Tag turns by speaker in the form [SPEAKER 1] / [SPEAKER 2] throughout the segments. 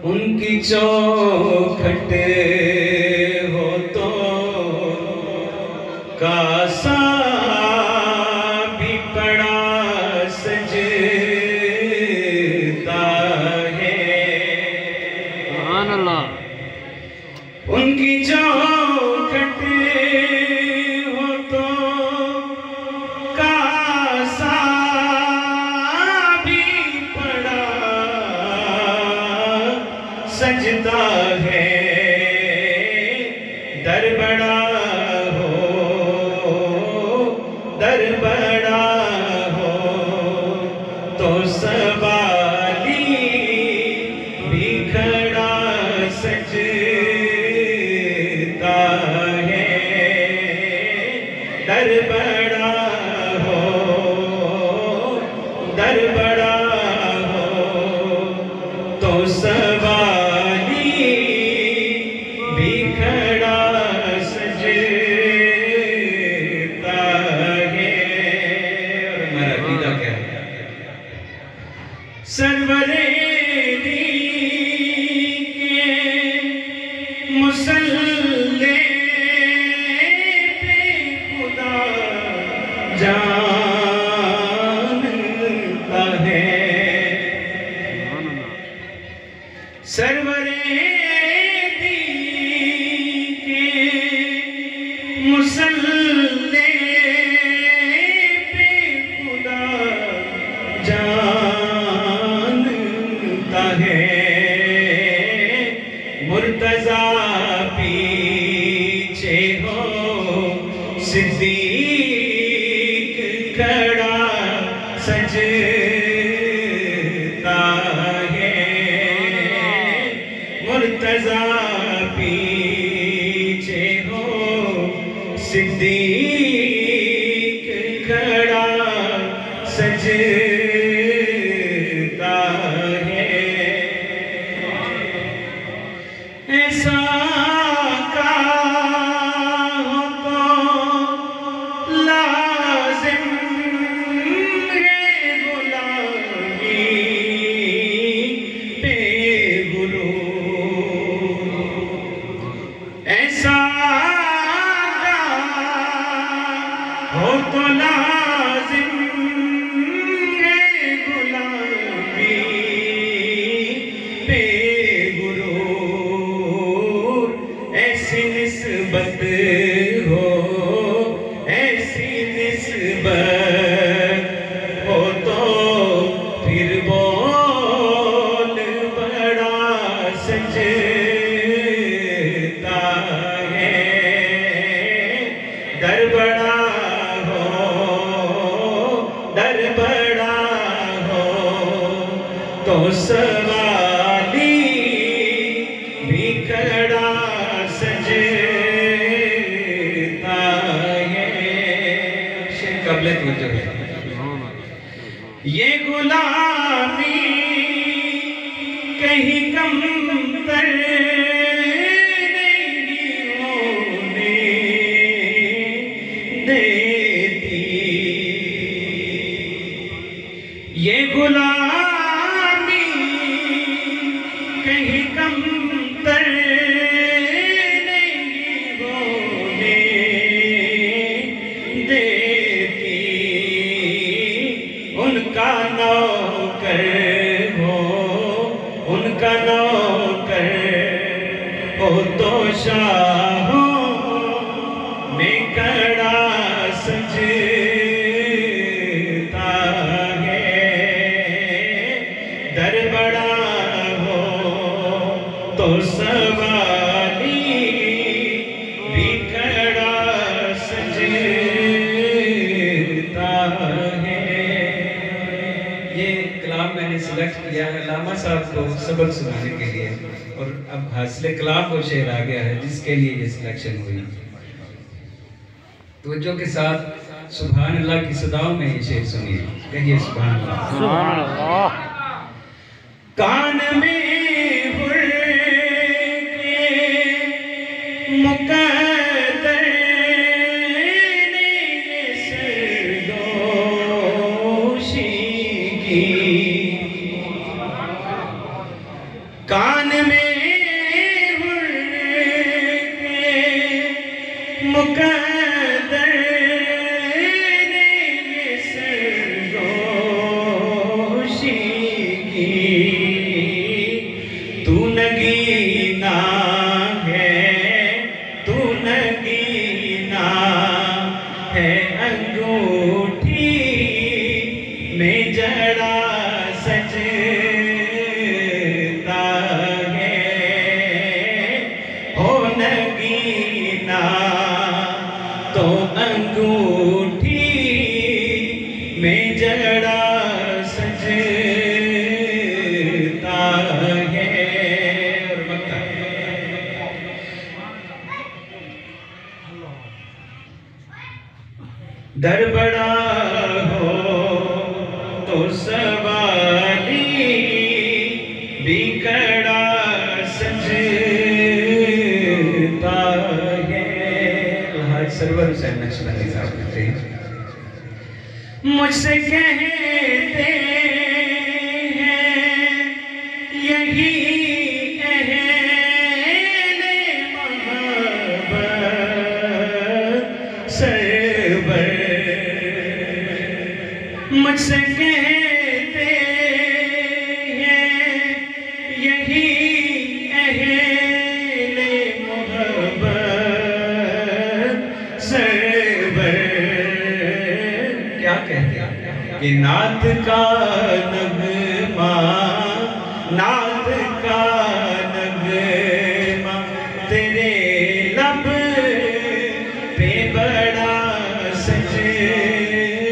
[SPEAKER 1] ان کی چوکھٹ ہو تو کاسا بھی پڑا سجتا ہے.
[SPEAKER 2] سبحان اللہ.
[SPEAKER 1] ان کی چوکھٹ ہو تو کاسا بھی پڑا سجتا ہے. در بڑا ہو تو سوالی بھی کھڑا سجتا ہے. در بڑا ہو تو سوالی بھی کھڑا سجتا ہے. اور ہمارا عقیدہ کیا ہے؟ سرورے دی کے مسلح پہ خدا جانتا ہے. سرورے دی کے مسلح پہ خدا جانتا ہے. مرتضیٰ پیچھے ہو صدیق کھڑا سجتا ہے. مرتضیٰ پیچھے ہو صدیق کھڑا سجتا ہے. ایسا کا ہو تو لازم ہے غلامی پہ غرور. ایسا کا ہو تو لازم ہے غلامی پہ غرور. ایسی نسبت ہو تو پھر بول بڑا سجتا ہے. در بڑا ہو تو سوالی بھی کھڑا سجتا ہے. شیر قابل توجہ ہے. یہ غلامی کہیں کم تر نہیں ہونے دیتی. یہ غلامی کہیں کم تر نہیں ہونے دیتی. ان کا نوکر ہو تو شاہوں میں کھڑا سجتا ہے. در بڑا ہو تو سوالی بھی کھڑا سجتا ہے. یہ کلام میں نے سلیکٹ کیا ہے علامہ صاحب کو سبق سنانے کے لیے، اور اب حاصل کلام وہ شعر آ گیا ہے جس کے لیے یہ سلیکشن ہوئی. توجہ کے ساتھ سبحان اللہ کی صداؤں میں یہ شعر سنیے. کہیے سبحان اللہ.
[SPEAKER 2] سبحان اللہ.
[SPEAKER 1] کان میں ہر کے مقدر نے یہ سردوشی کی کان میں مقدر نے یہ سرگوشی کی، تو نگینا ہے، تو نگینا ہے، انگوٹھی میں جڑا سجتا ہے، ہو نگینا تو انگوٹھی میں جڑا سجتا ہے۔ اور مکہ در بڑا ہو تو سوالی بھی کڑا سجتا ہے۔ حاج سرور حسین نقشبندی صاحب کہتے ہیں، مجھ سے کہتے ہیں یہی اہل محبت سرور، مجھ سے کہتے ہیں یہی اہل محبت سرور، کیا کہتے ہیں کہ نعت کا نغمہ، نعت کا نغمہ تیرے لب پہ بڑا سجتا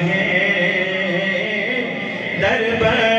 [SPEAKER 1] ہے، در بڑا